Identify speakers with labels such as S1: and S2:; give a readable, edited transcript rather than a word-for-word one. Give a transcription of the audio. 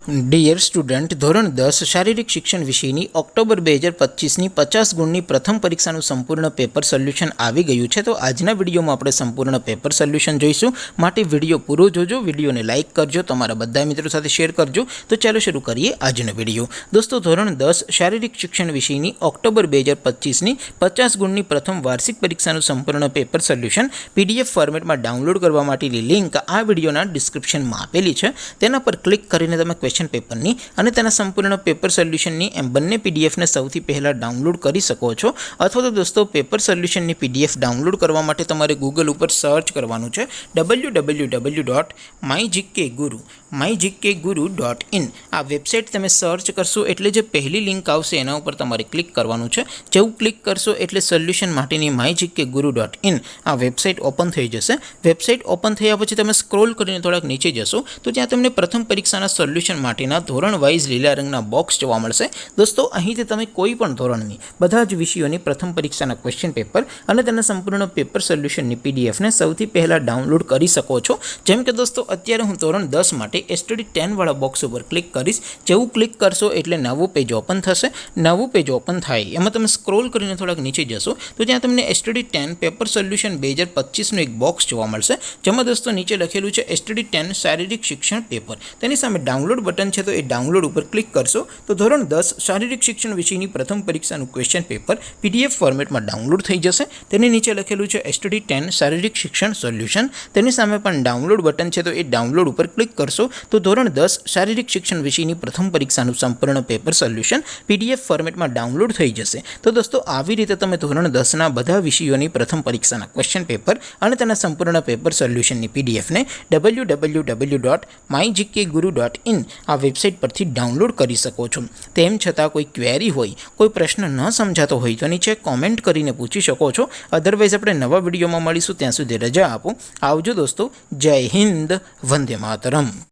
S1: Dear student, ધોરણ 10 શારીરિક શિક્ષણ વિષયની ઓક્ટોબર 2025ની 50 ગુણની પ્રથમ પરીક્ષાનું સંપૂર્ણ પેપર સોલ્યુશન આવી ગયું છે. તો આજના વિડીયોમાં આપણે સંપૂર્ણ પેપર સોલ્યુશન જોઈશું. માટે વિડીયો પૂરો જોજો, વિડીયોને લાઇક કરજો, તમારા બધા મિત્રો સાથે શેર કરજો. તો ચાલો શરૂ કરીએ આજનો વિડીયો. દોસ્તો, ધોરણ 10 શારીરિક શિક્ષણ વિષયની ઓક્ટોબર 2025ની 50 ગુણની પ્રથમ વાર્ષિક પરીક્ષાનું સંપૂર્ણ પેપર સોલ્યુશન PDF ફોર્મેટમાં ડાઉનલોડ કરવા માટેની લિંક આ વિડીયોના ડિસ્ક્રિપ્શનમાં આપેલી છે. તેના પર ક્લિક કરીને તમે ક્વેશ્ચન પેપરની અને તેના સંપૂર્ણ પેપર સોલ્યુશનની એમ બંને પીડીએફને સૌથી પહેલાં ડાઉનલોડ કરી શકો છો. અથવા તો દોસ્તો, પેપર સોલ્યુશનની PDF ડાઉનલોડ કરવા માટે તમારે ગૂગલ ઉપર સર્ચ કરવાનું છે www.mygkguru.in. આ વેબસાઇટ તમે સર્ચ કરશો એટલે જે પહેલી લિંક આવશે એના ઉપર તમારે ક્લિક કરવાનું છે. જેવું ક્લિક કરશો એટલે સોલ્યુશન માટેની mygkguru.in આ વેબસાઇટ ઓપન થઈ જશે. વેબસાઇટ ઓપન થયા પછી તમે સ્ક્રોલ કરીને થોડાક નીચે જશો તો ત્યાં તમને પ્રથમ પરીક્ષાના સોલ્યુશન માટેના ધોરણ વાઇઝ લીલા રંગના બોક્સ જોવા મળશે. દોસ્તો, અહીંથી તમે કોઈ પણ ધોરણની બધા જ વિષયોની પ્રથમ પરીક્ષાના ક્વેશ્ચન પેપર અને તેના સંપૂર્ણ પેપર સોલ્યુશનની પીડીએફને સૌથી પહેલાં ડાઉનલોડ કરી શકો છો. જેમ કે દોસ્તો, અત્યારે હું ધોરણ 10 માટે STD 10 વાળા બોક્સ ઉપર ક્લિક કરીશ. જેવું ક્લિક કરશો એટલે નવું પેજ ઓપન થશે. નવું પેજ ઓપન થાય એમાં તમે સ્ક્રોલ કરીને થોડાક નીચે જશો તો ત્યાં તમને STD 10 પેપર સોલ્યુશન 2025નું એક બોક્સ જોવા મળશે. જેમાં દોસ્તો નીચે લખેલું છે STD 10 શારીરિક શિક્ષણ પેપર. તેની સામે ડાઉનલોડ બટન છે, તો એ ડાઉનલોડ ઉપર ક્લિક કરશો તો ધોરણ 10 શારીરિક શિક્ષણ વિષયની પ્રથમ પરીક્ષાનું ક્વેશ્ચન પેપર PDF ફોર્મેટમાં ડાઉનલોડ થઈ જશે. તેની નીચે લખેલું છે STD 10 શારીરિક શિક્ષણ સોલ્યુશન. તેની સામે પણ ડાઉનલોડ બટન છે, તો એ ડાઉનલોડ ઉપર ક્લિક કરશો તો ધોરણ 10 શારીરિક શિક્ષણ વિષયની પ્રથમ પરીક્ષાનું સંપૂર્ણ પેપર સોલ્યુશન PDF ફોર્મેટમાં ડાઉનલોડ થઈ જશે. તો દોસ્તો, આવી રીતે તમે ધોરણ 10ના બધા વિષયોની પ્રથમ પરીક્ષાના ક્વેશ્ચન પેપર અને તેના સંપૂર્ણ પેપર સોલ્યુશનની PDFને www.mygkguru.in આ વેબસાઇટ પરથી ડાઉનલોડ કરી શકો છો. તેમ છતાં કોઈ ક્વેરી હોય, કોઈ પ્રશ્ન ન સમજાતો હોય તો નીચે કોમેન્ટ કરીને પૂછી શકો છો. અધરવાઇઝ આપણે નવા વિડીયોમાં મળીશું. ત્યાં સુધી રજા આપો. આવજો દોસ્તો. જય હિન્દ. વંદે માતરમ.